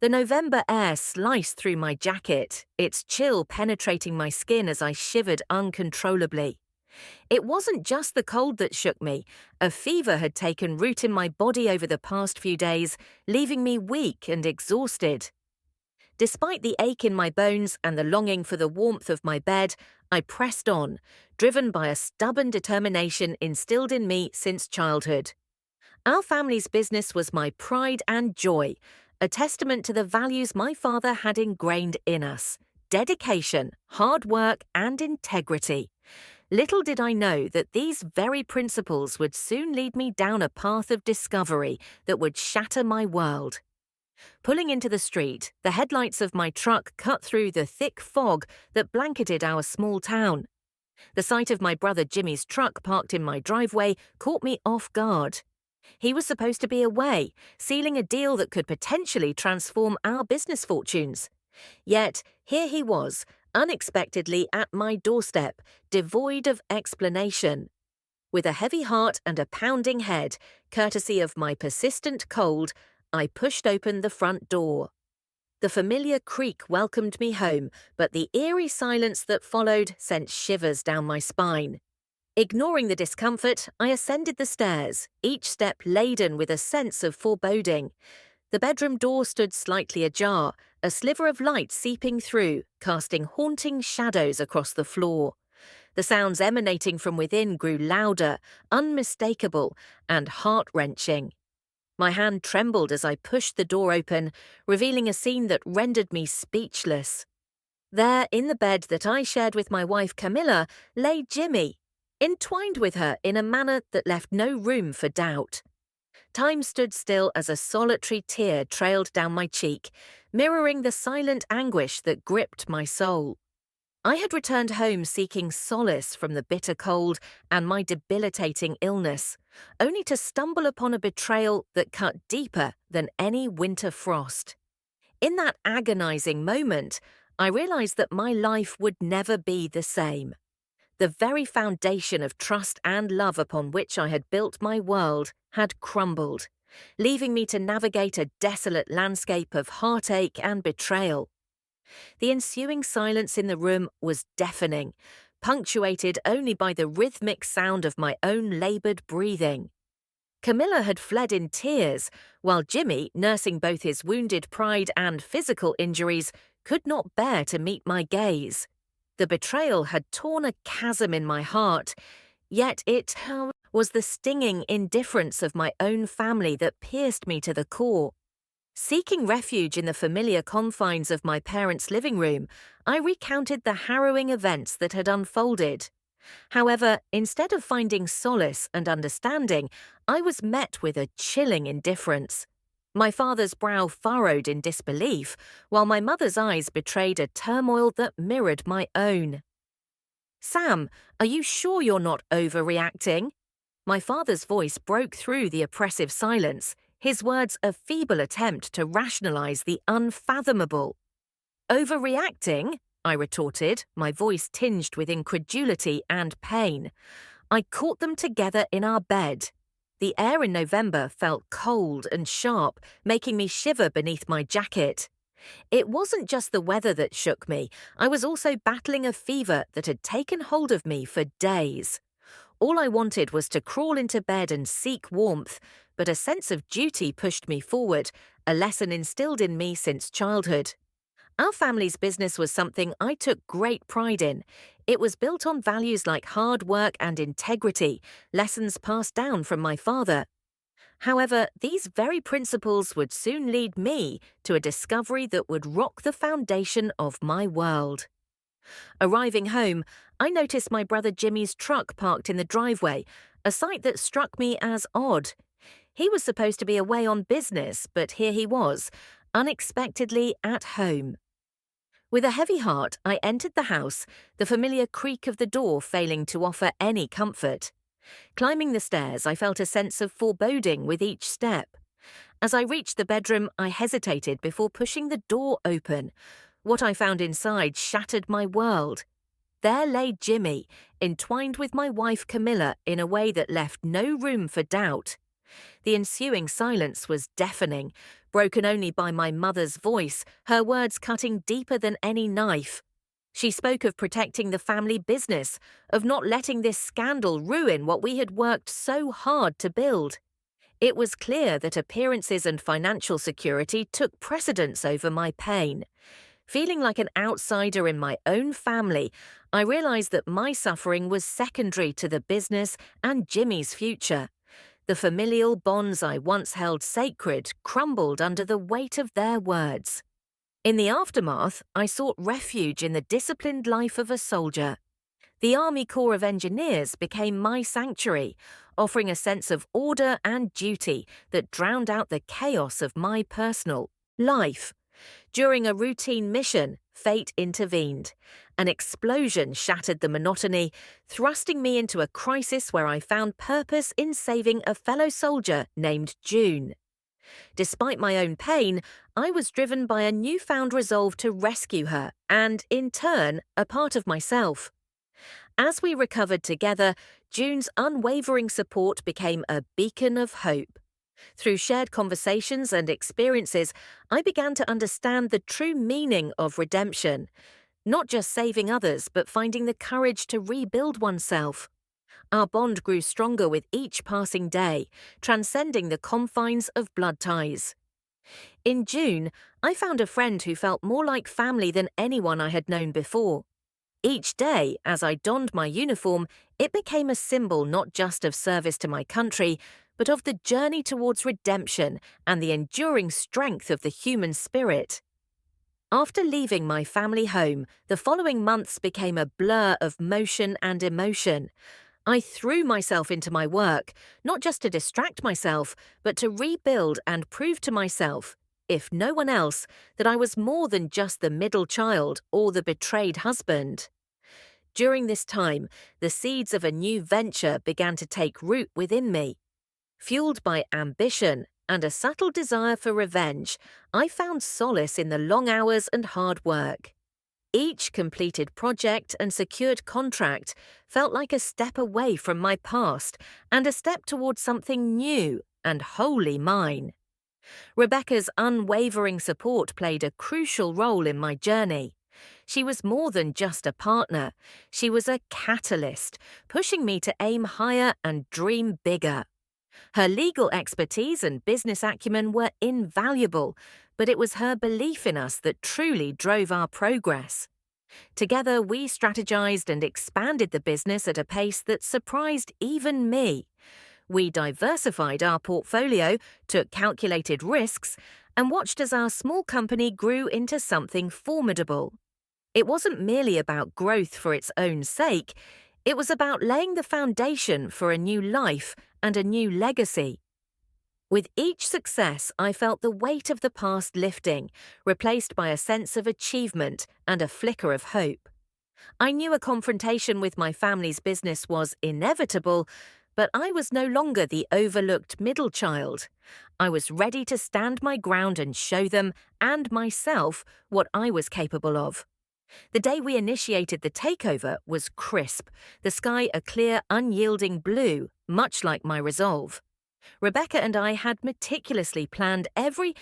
The November air sliced through my jacket, its chill penetrating my skin as I shivered uncontrollably. It wasn't just the cold that shook me. A fever had taken root in my body over the past few days, leaving me weak and exhausted. Despite the ache in my bones and the longing for the warmth of my bed, I pressed on, driven by a stubborn determination instilled in me since childhood. Our family's business was my pride and joy, a testament to the values my father had ingrained in us: dedication, hard work, and integrity. Little did I know that these very principles would soon lead me down a path of discovery that would shatter my world. Pulling into the street, the headlights of my truck cut through the thick fog that blanketed our small town. The sight of my brother Jimmy's truck parked in my driveway caught me off guard. He was supposed to be away, sealing a deal that could potentially transform our business fortunes. Yet, here he was, unexpectedly at my doorstep, devoid of explanation. With a heavy heart and a pounding head, courtesy of my persistent cold, I pushed open the front door. The familiar creak welcomed me home, but the eerie silence that followed sent shivers down my spine. Ignoring the discomfort, I ascended the stairs, each step laden with a sense of foreboding. The bedroom door stood slightly ajar, a sliver of light seeping through, casting haunting shadows across the floor. The sounds emanating from within grew louder, unmistakable, and heart-wrenching. My hand trembled as I pushed the door open, revealing a scene that rendered me speechless. There, in the bed that I shared with my wife Camilla, lay Jimmy, entwined with her in a manner that left no room for doubt. Time stood still as a solitary tear trailed down my cheek, mirroring the silent anguish that gripped my soul. I had returned home seeking solace from the bitter cold and my debilitating illness, only to stumble upon a betrayal that cut deeper than any winter frost. In that agonizing moment, I realized that my life would never be the same. The very foundation of trust and love upon which I had built my world had crumbled, leaving me to navigate a desolate landscape of heartache and betrayal. The ensuing silence in the room was deafening, punctuated only by the rhythmic sound of my own labored breathing. Camilla had fled in tears, while Jimmy, nursing both his wounded pride and physical injuries, could not bear to meet my gaze. The betrayal had torn a chasm in my heart, yet it was the stinging indifference of my own family that pierced me to the core. Seeking refuge in the familiar confines of my parents' living room, I recounted the harrowing events that had unfolded. However, instead of finding solace and understanding, I was met with a chilling indifference. My father's brow furrowed in disbelief, while my mother's eyes betrayed a turmoil that mirrored my own. "Sam, are you sure you're not overreacting?" My father's voice broke through the oppressive silence, his words a feeble attempt to rationalize the unfathomable. "Overreacting?" I retorted, my voice tinged with incredulity and pain. I caught them together in our bed. The air in November felt cold and sharp, making me shiver beneath my jacket. It wasn't just the weather that shook me, I was also battling a fever that had taken hold of me for days. All I wanted was to crawl into bed and seek warmth, but a sense of duty pushed me forward, a lesson instilled in me since childhood. Our family's business was something I took great pride in. It was built on values like hard work and integrity, lessons passed down from my father. However, these very principles would soon lead me to a discovery that would rock the foundation of my world. Arriving home, I noticed my brother Jimmy's truck parked in the driveway, a sight that struck me as odd. He was supposed to be away on business, but here he was, unexpectedly at home. With a heavy heart, I entered the house, the familiar creak of the door failing to offer any comfort. Climbing the stairs, I felt a sense of foreboding with each step. As I reached the bedroom, I hesitated before pushing the door open. What I found inside shattered my world. There lay Jimmy, entwined with my wife Camilla in a way that left no room for doubt. The ensuing silence was deafening, broken only by my mother's voice, her words cutting deeper than any knife. She spoke of protecting the family business, of not letting this scandal ruin what we had worked so hard to build. It was clear that appearances and financial security took precedence over my pain. Feeling like an outsider in my own family, I realized that my suffering was secondary to the business and Jimmy's future. The familial bonds I once held sacred crumbled under the weight of their words. In the aftermath, I sought refuge in the disciplined life of a soldier. The Army Corps of Engineers became my sanctuary, offering a sense of order and duty that drowned out the chaos of my personal life. During a routine mission, fate intervened. An explosion shattered the monotony, thrusting me into a crisis where I found purpose in saving a fellow soldier named June. Despite my own pain, I was driven by a newfound resolve to rescue her and, in turn, a part of myself. As we recovered together, June's unwavering support became a beacon of hope. Through shared conversations and experiences, I began to understand the true meaning of redemption, not just saving others, but finding the courage to rebuild oneself. Our bond grew stronger with each passing day, transcending the confines of blood ties. In June, I found a friend who felt more like family than anyone I had known before. Each day, as I donned my uniform, it became a symbol not just of service to my country, but of the journey towards redemption and the enduring strength of the human spirit. After leaving my family home, the following months became a blur of motion and emotion. I threw myself into my work, not just to distract myself, but to rebuild and prove to myself, if no one else, that I was more than just the middle child or the betrayed husband. During this time, the seeds of a new venture began to take root within me. Fueled by ambition and a subtle desire for revenge, I found solace in the long hours and hard work. Each completed project and secured contract felt like a step away from my past and a step towards something new and wholly mine. Rebecca's unwavering support played a crucial role in my journey. She was more than just a partner. She was a catalyst, pushing me to aim higher and dream bigger. Her legal expertise and business acumen were invaluable, but it was her belief in us that truly drove our progress. Together, we strategized and expanded the business at a pace that surprised even me. We diversified our portfolio, took calculated risks, and watched as our small company grew into something formidable. It wasn't merely about growth for its own sake. It was about laying the foundation for a new life and a new legacy. With each success, I felt the weight of the past lifting, replaced by a sense of achievement and a flicker of hope. I knew a confrontation with my family's business was inevitable, but I was no longer the overlooked middle child. I was ready to stand my ground and show them, and myself, what I was capable of. The day we initiated the takeover was crisp, the sky a clear, unyielding blue, much like my resolve. Rebecca and I had meticulously planned every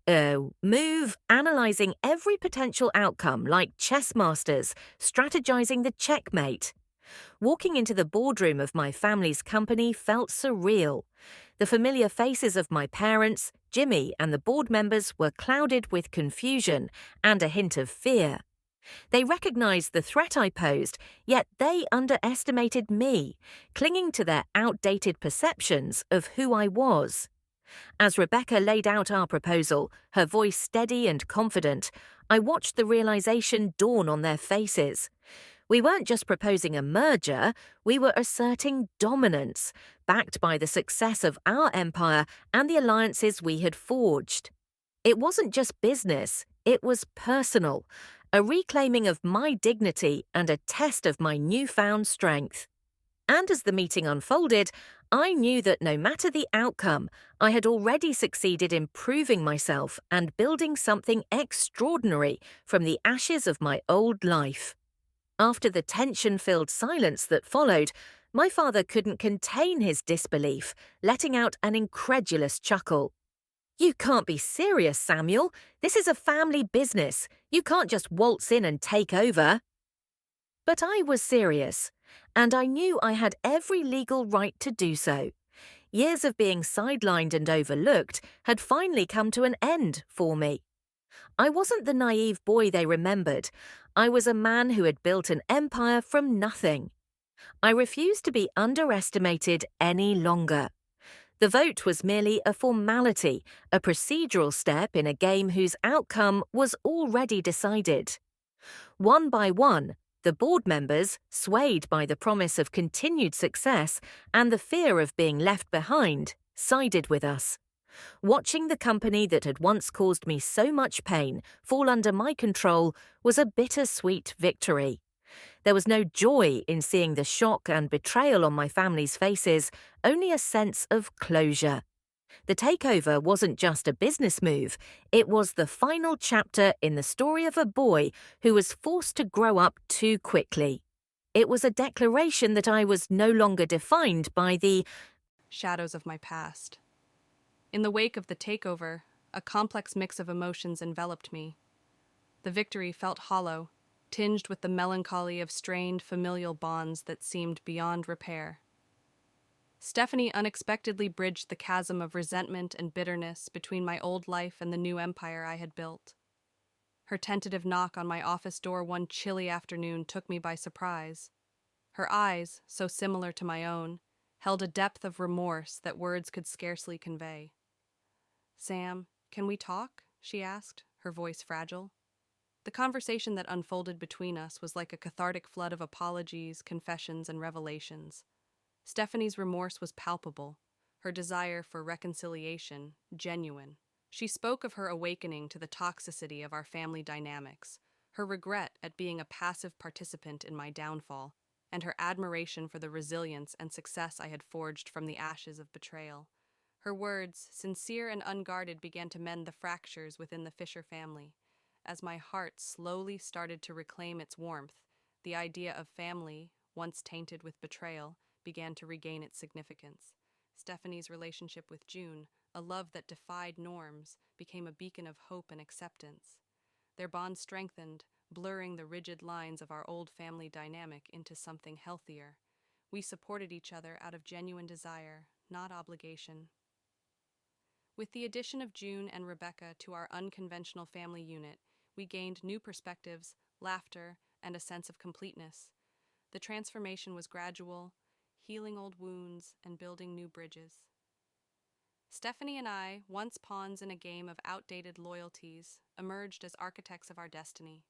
move, analyzing every potential outcome like chess masters, strategizing the checkmate. Walking into the boardroom of my family's company felt surreal. The familiar faces of my parents, Jimmy, and the board members were clouded with confusion and a hint of fear. They recognized the threat I posed, yet they underestimated me, clinging to their outdated perceptions of who I was. As Rebecca laid out our proposal, her voice steady and confident, I watched the realization dawn on their faces. We weren't just proposing a merger, we were asserting dominance, backed by the success of our empire and the alliances we had forged. It wasn't just business, it was personal, a reclaiming of my dignity and a test of my newfound strength. And as the meeting unfolded, I knew that no matter the outcome, I had already succeeded in proving myself and building something extraordinary from the ashes of my old life. After the tension-filled silence that followed, My father couldn't contain his disbelief, letting out an incredulous chuckle. You can't be serious, Samuel. This is a family business. You can't just waltz in and take over. But I was serious, and I knew I had every legal right to do so. Years of being sidelined and overlooked had finally come to an end for me. I wasn't the naive boy they remembered. I was a man who had built an empire from nothing. I refused to be underestimated any longer. The vote was merely a formality, a procedural step in a game whose outcome was already decided. One by one, the board members, swayed by the promise of continued success and the fear of being left behind, sided with us. Watching the company that had once caused me so much pain fall under my control was a bittersweet victory. There was no joy in seeing the shock and betrayal on my family's faces, only a sense of closure. The takeover wasn't just a business move, it was the final chapter in the story of a boy who was forced to grow up too quickly. It was a declaration that I was no longer defined by the shadows of my past. In the wake of the takeover, a complex mix of emotions enveloped me. The victory felt hollow, tinged with the melancholy of strained familial bonds that seemed beyond repair. Stephanie unexpectedly bridged the chasm of resentment and bitterness between my old life and the new empire I had built. Her tentative knock on my office door one chilly afternoon took me by surprise. Her eyes, so similar to my own, held a depth of remorse that words could scarcely convey. "Sam, can we talk?" she asked, her voice fragile. The conversation that unfolded between us was like a cathartic flood of apologies, confessions, and revelations. Stephanie's remorse was palpable, her desire for reconciliation genuine. She spoke of her awakening to the toxicity of our family dynamics, her regret at being a passive participant in my downfall, and her admiration for the resilience and success I had forged from the ashes of betrayal. Her words, sincere and unguarded, began to mend the fractures within the Fisher family. As my heart slowly started to reclaim its warmth, the idea of family, once tainted with betrayal, began to regain its significance. Stephanie's relationship with June, a love that defied norms, became a beacon of hope and acceptance. Their bond strengthened, blurring the rigid lines of our old family dynamic into something healthier. We supported each other out of genuine desire, not obligation. With the addition of June and Rebecca to our unconventional family unit, we gained new perspectives, laughter, and a sense of completeness. The transformation was gradual, healing old wounds and building new bridges. Stephanie and I, once pawns in a game of outdated loyalties, emerged as architects of our destiny.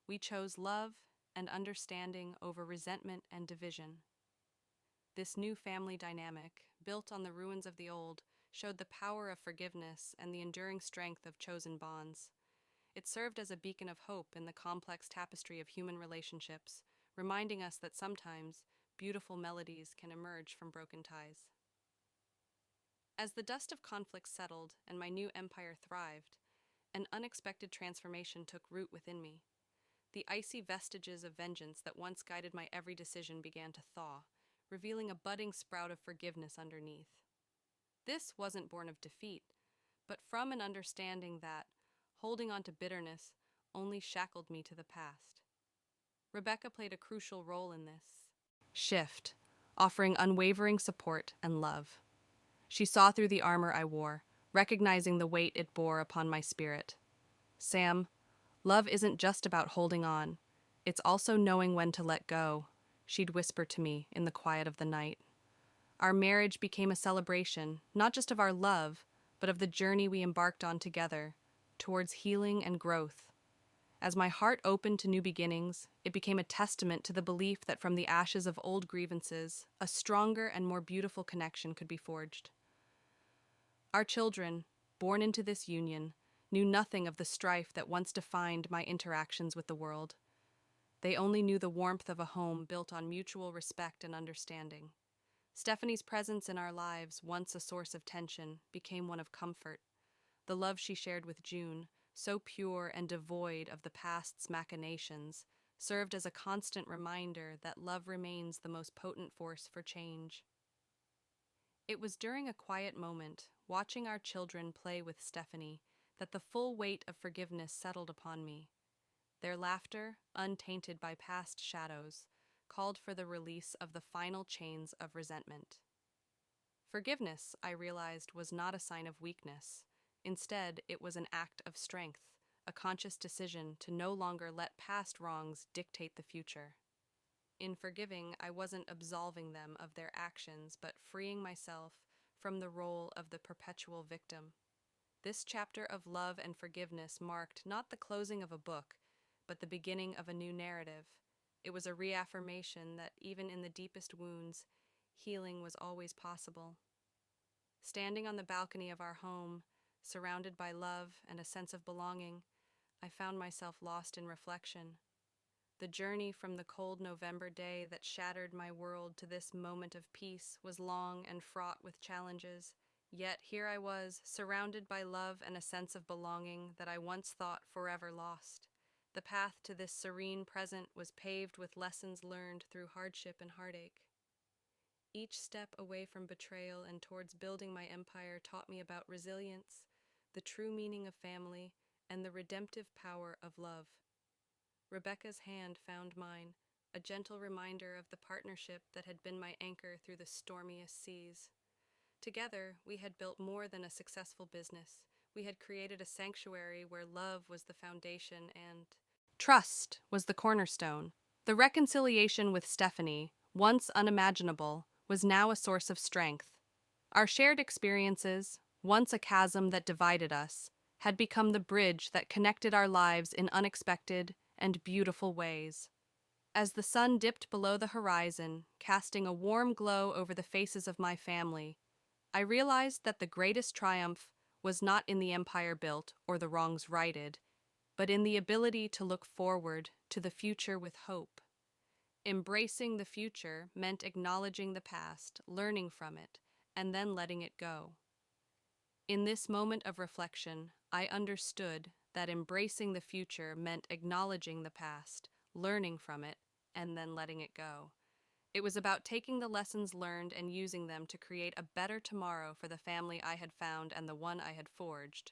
We chose love and understanding over resentment and division. This new family dynamic, built on the ruins of the old, showed the power of forgiveness and the enduring strength of chosen bonds. It served as a beacon of hope in the complex tapestry of human relationships, reminding us that sometimes beautiful melodies can emerge from broken ties. As the dust of conflict settled and my new empire thrived, an unexpected transformation took root within me. The icy vestiges of vengeance that once guided my every decision began to thaw, revealing a budding sprout of forgiveness underneath. This wasn't born of defeat, but from an understanding that, holding on to bitterness, only shackled me to the past. Rebecca played a crucial role in this shift, offering unwavering support and love. She saw through the armor I wore, recognizing the weight it bore upon my spirit. "Sam, love isn't just about holding on. It's also knowing when to let go," she'd whisper to me in the quiet of the night. Our marriage became a celebration, not just of our love, but of the journey we embarked on together, towards healing and growth. As my heart opened to new beginnings, it became a testament to the belief that from the ashes of old grievances, a stronger and more beautiful connection could be forged. Our children, born into this union, knew nothing of the strife that once defined my interactions with the world. They only knew the warmth of a home built on mutual respect and understanding. Stephanie's presence in our lives, once a source of tension, became one of comfort. The love she shared with June, so pure and devoid of the past's machinations, served as a constant reminder that love remains the most potent force for change. It was during a quiet moment, watching our children play with Stephanie, that the full weight of forgiveness settled upon me. Their laughter, untainted by past shadows, called for the release of the final chains of resentment. Forgiveness, I realized, was not a sign of weakness. Instead, it was an act of strength, a conscious decision to no longer let past wrongs dictate the future. In forgiving, I wasn't absolving them of their actions, but freeing myself from the role of the perpetual victim. This chapter of love and forgiveness marked not the closing of a book, but the beginning of a new narrative. It was a reaffirmation that even in the deepest wounds, healing was always possible. Standing on the balcony of our home, surrounded by love and a sense of belonging, I found myself lost in reflection. The journey from the cold November day that shattered my world to this moment of peace was long and fraught with challenges. Yet here I was, surrounded by love and a sense of belonging that I once thought forever lost. The path to this serene present was paved with lessons learned through hardship and heartache. Each step away from betrayal and towards building my empire taught me about resilience, the true meaning of family, and the redemptive power of love. Rebecca's hand found mine, a gentle reminder of the partnership that had been my anchor through the stormiest seas. Together, we had built more than a successful business. We had created a sanctuary where love was the foundation and trust was the cornerstone. The reconciliation with Stephanie, once unimaginable, was now a source of strength. Our shared experiences, once a chasm that divided us, had become the bridge that connected our lives in unexpected and beautiful ways. As the sun dipped below the horizon, casting a warm glow over the faces of my family, I realized that the greatest triumph was not in the empire built or the wrongs righted, but in the ability to look forward to the future with hope. Embracing the future meant acknowledging the past, learning from it, and then letting it go. In this moment of reflection, I understood that embracing the future meant acknowledging the past, learning from it, and then letting it go. It was about taking the lessons learned and using them to create a better tomorrow for the family I had found and the one I had forged.